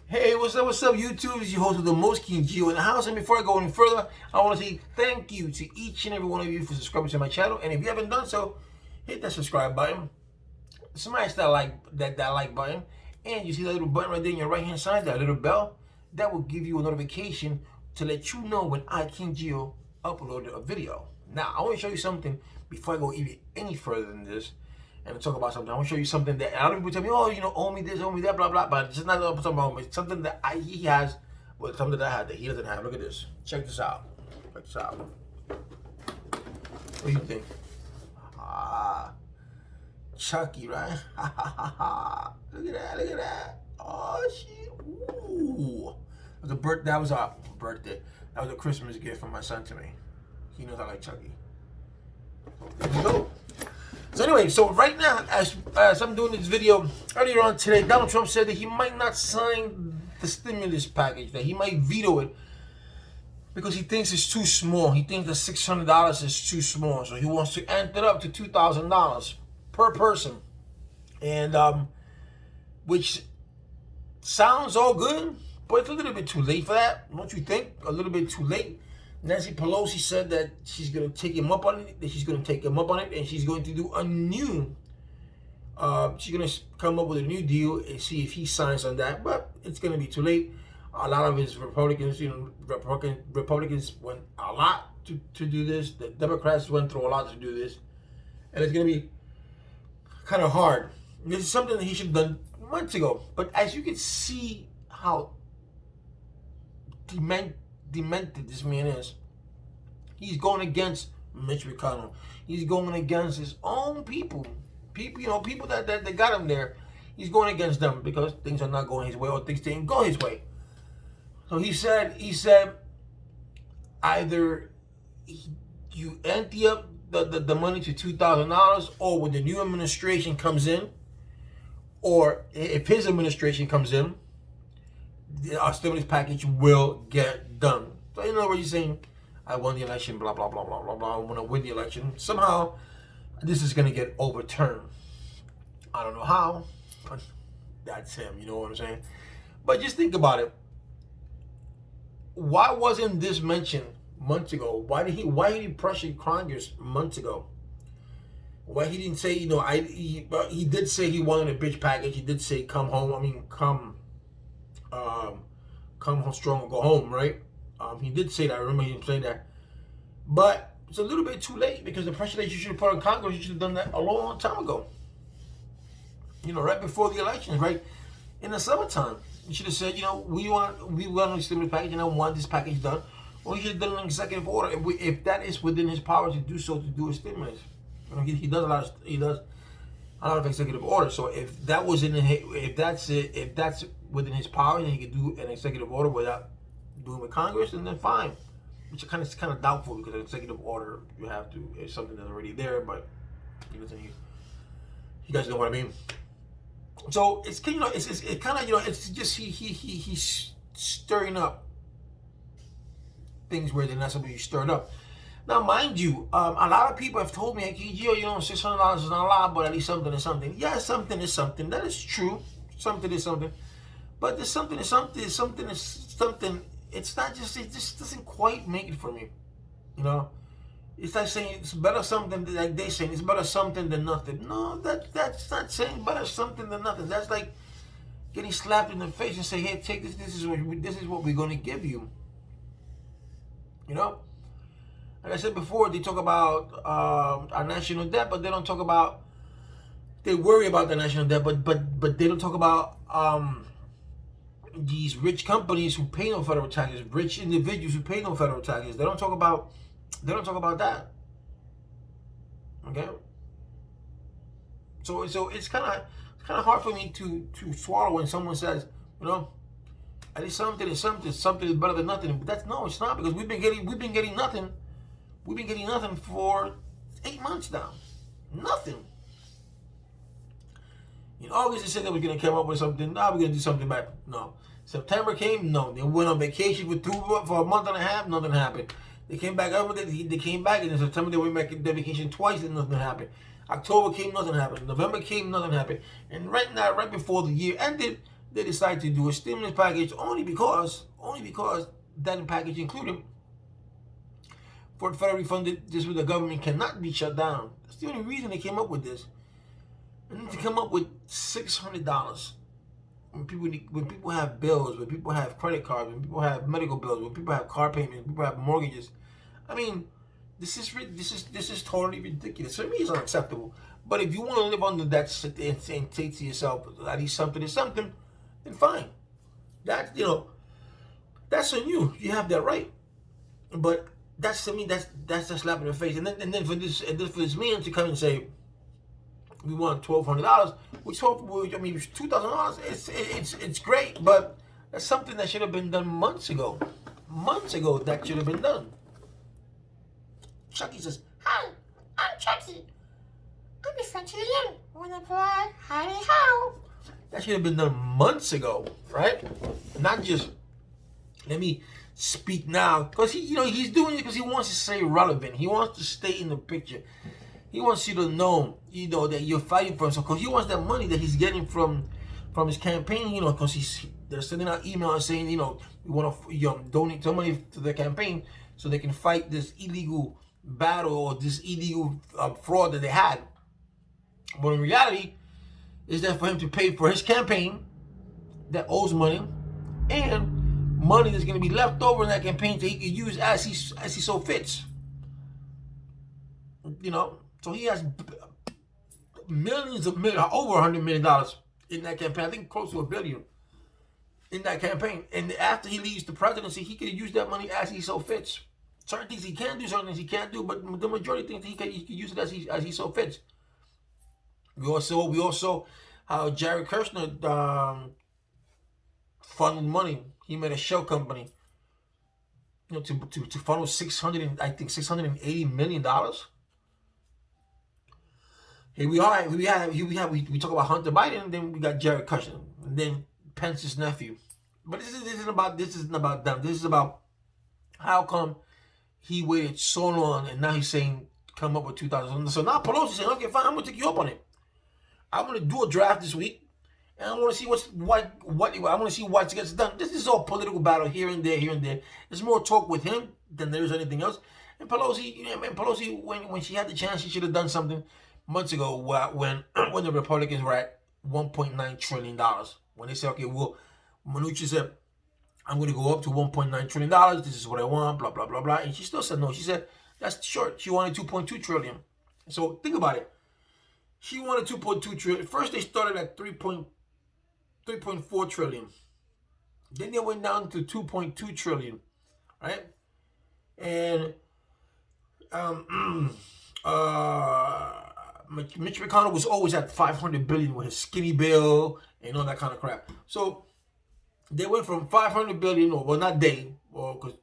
Hey, what's up, YouTube? It's your host with the most, King Gio in the house. And before I go any further, I want to say thank you to each and every one of you for subscribing to my channel. And if you haven't done so, hit that subscribe button, smash that like button, and you see that little button right there on your right hand side, that little bell, that will give you a notification to let you know when I, King Gio, upload a video. Now, I want to show you something before I go even any further than this. And talk about something. I want to show you something that a lot of people tell me, oh, owe me this, owe me that, blah, blah. But it's just not something about it's something that he has, but something that I have that he doesn't have. Look at this. Check this out. Check this out. What do you think? Chucky, right? Look at that, look at that. Oh, shit. Ooh. That was our birthday. That was a Christmas gift from my son to me. He knows I like Chucky. So there we go. So anyway, so right now, as I'm doing this video, earlier on today, Donald Trump said that he might not sign the stimulus package, that he might veto it because he thinks it's too small. He thinks that $600 is too small, so he wants to amp it up to $2,000 per person, and which sounds all good, but it's a little bit too late for that. Don't you think? A little bit too late. Nancy Pelosi said that she's going to take him up on it, and she's going to do a new, she's going to come up with a new deal and see if he signs on that, but it's going to be too late. A lot of his Republicans, Republicans went a lot to do this. The Democrats went through a lot to do this, and it's going to be kind of hard. This is something that he should have done months ago, but as you can see how demented this man is. He's going against Mitch McConnell. He's going against his own people. People that got him there. He's going against them because things are not going his way or things didn't go his way. So he said either you ante up the money to $2,000, or when the new administration comes in, or if his administration comes in, our stimulus package will get done. So in other words, he's saying, I won the election, blah, blah, blah, blah, blah, blah. I want to win the election. Somehow, this is going to get overturned. I don't know how, but that's him, you know what I'm saying? But just think about it. Why wasn't this mentioned months ago? Why did he pressure Congress months ago? Why he didn't say, he did say he wanted a bitch package. He did say come home, come home strong and go home, right? He did say that. I remember him saying that. But it's a little bit too late because the pressure that you should have put on Congress, you should have done that a long time ago. Right before the elections, right? In the summertime. You should have said, we want a stimulus package and I want this package done. Or you should have done an executive order if that is within his power to do so, to do a stimulus. He does a lot of executive orders. So if that was if that's within his power, and he could do an executive order without doing with Congress, and then fine. Which is kind of doubtful because an executive order is something that's already there, but you guys know what I mean. So it's it's just he's stirring up things where they're not supposed to be stirred up. Now, mind you, a lot of people have told me, hey, Gio, $600 is not a lot, but at least something is something. Yeah, something is something. That is true. Something is something. But this something is something. Something is something. It's not just, it just doesn't quite make it for me. It's like saying it's better something, like they saying it's better something than nothing. No, that's not saying better something than nothing. That's like getting slapped in the face and say, hey, take this. This is what we're going to give you. Like I said before, they talk about our national debt, but they don't talk about. They worry about the national debt, but they don't talk about these rich companies who pay no federal taxes, rich individuals who pay no federal taxes. They don't talk about that. Okay. So it's kind of hard for me to swallow when someone says, at least something is something. Something is better than nothing. But it's not, because we've been getting nothing. We've been getting nothing for 8 months now. Nothing. In August, they said they were going to come up with something. Now we're going to do something back. No. September came. No. They went on vacation for a month and a half. Nothing happened. They came back. They came back, and in September they went back on vacation twice, and nothing happened. October came, nothing happened. November came, nothing happened. And right now, right before the year ended, they decided to do a stimulus package only because that package included for federally funded, this way the government cannot be shut down. That's the only reason they came up with this. And to come up with $600 when people have bills, when people have credit cards, when people have medical bills, when people have car payments, when people have mortgages. I mean, this is totally ridiculous. For me, it's unacceptable. But if you want to live under that and say to yourself, at least something is something, then fine. That's that's on you. You have that right. But that's, to me, that's a slap in the face. And then for this man to come and say, we want $1,200, which $2,000. It's great, but that's something that should have been done months ago. Months ago, that should have been done. Chucky says, "Hi, I'm Chucky. I'm essentially young. Wanna play hidey how?" That should have been done months ago, right? Not just let me speak now, because he's doing it because he wants to stay relevant. He wants to stay in the picture. He wants you to know, that you're fighting for him. So, because he wants that money that he's getting from his campaign, because they're sending out emails saying, we want to donate some money to the campaign so they can fight this illegal battle or this illegal fraud that they had. But in reality, is that for him to pay for his campaign that owes money and money that's going to be left over in that campaign that he can use as he so fits. So he has over $100 million in that campaign. I think close to $1 billion in that campaign. And after he leaves the presidency, he could use that money as he so fits. Certain things he can do, certain things he can't do, but the majority of things he can use it as he so fits. We also how Jared Kushner funneled money. He made a shell company, to funnel $680 million. Here we are. We talk about Hunter Biden, and then we got Jared Kushner, and then Pence's nephew. But this isn't about them. This is about how come he waited so long, and now he's saying come up with 2,000. So now Pelosi's saying, okay, fine, I'm gonna take you up on it. I'm gonna do a draft this week, and I want to see what I want to see what gets done. This is all political battle here and there, here and there. There's more talk with him than there is anything else. And Pelosi, when she had the chance, she should have done something months ago when the Republicans were at $1.9 trillion. When they said, okay, Mnuchin said, I'm going to go up to $1.9 trillion. This is what I want, blah, blah, blah, blah. And she still said no. She said, that's short. She wanted $2.2 trillion. So think about it. She wanted $2.2 trillion. First, they started at $3.4 trillion. Then they went down to $2.2 trillion, right? And Mitch McConnell was always at $500 billion with his skinny bill and all that kind of crap. So they went from $500 billion, not they, because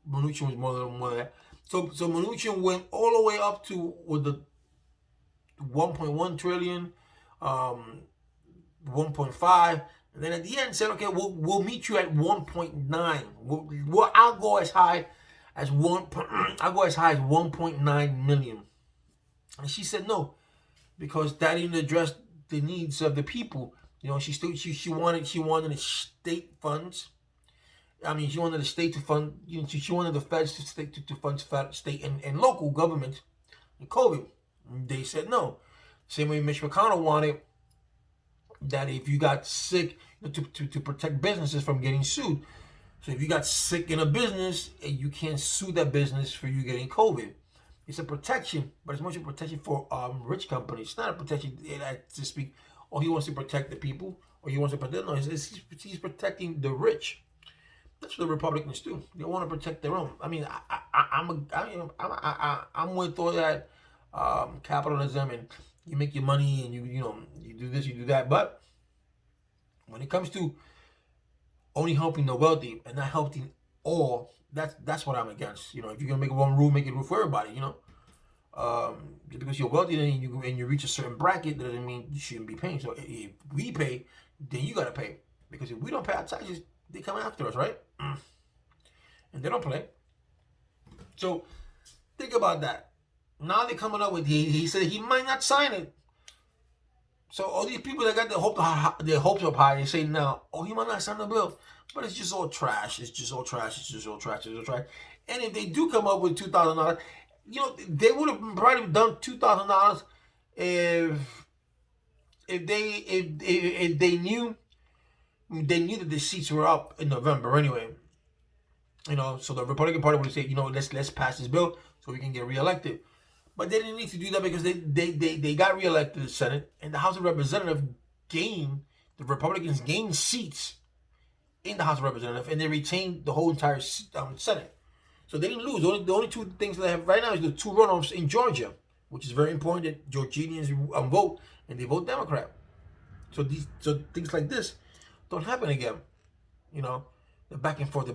Mnuchin was more than that. So Mnuchin went all the way up to with the 1.1 trillion, 1.5, and then at the end said, okay, we'll meet you at 1.9. I'll go as high as 1.9 million. And she said no, because that didn't address the needs of the people. She wanted the state funds. She wanted the state to fund. She wanted the feds to fund state and local government in COVID. They said no. Same way Mitch McConnell wanted that if you got sick, to protect businesses from getting sued. So if you got sick in a business, you can't sue that business for you getting COVID. It's a protection, but it's much a protection for rich companies. It's not a protection, to speak, or he wants to protect the people, or he wants to protect. No, he's protecting the rich. That's what the Republicans do. They want to protect their own. I'm with all that capitalism, and you make your money, and you do this, you do that. But when it comes to only helping the wealthy and not helping all, that's what I'm against. If you're gonna make one rule, make it rule for everybody. Just because you're wealthy and you reach a certain bracket, that doesn't mean you shouldn't be paying. So if we pay, then you gotta pay, because if we don't pay our taxes, they come after us, right? And they don't play. So think about that. Now they're coming up with he said he might not sign it. So all these people that got their hopes up high, they say now, oh, he might not sign the bill, but it's just all trash. It's just all trash. It's just all trash. It's all trash. And if they do come up with $2,000, they would have probably done $2,000 if they knew that the seats were up in November anyway. So the Republican Party would say, let's pass this bill so we can get reelected. But they didn't need to do that because they got reelected in the Senate, and the House of Representatives the Republicans gained seats in the House of Representatives, and they retained the whole entire Senate. So they didn't lose. The only two things they have right now is the two runoffs in Georgia, which is very important that Georgians vote, and they vote Democrat. So things like this don't happen again. The back and forth.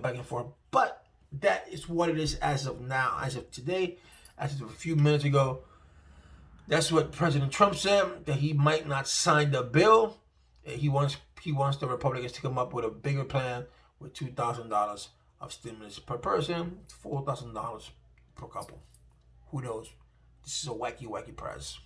But that is what it is as of now, as of today, as of a few minutes ago. That's what President Trump said, that he might not sign the bill. He wants the Republicans to come up with a bigger plan with $2,000 of stimulus per person, $4,000 per couple. Who knows? This is a wacky press.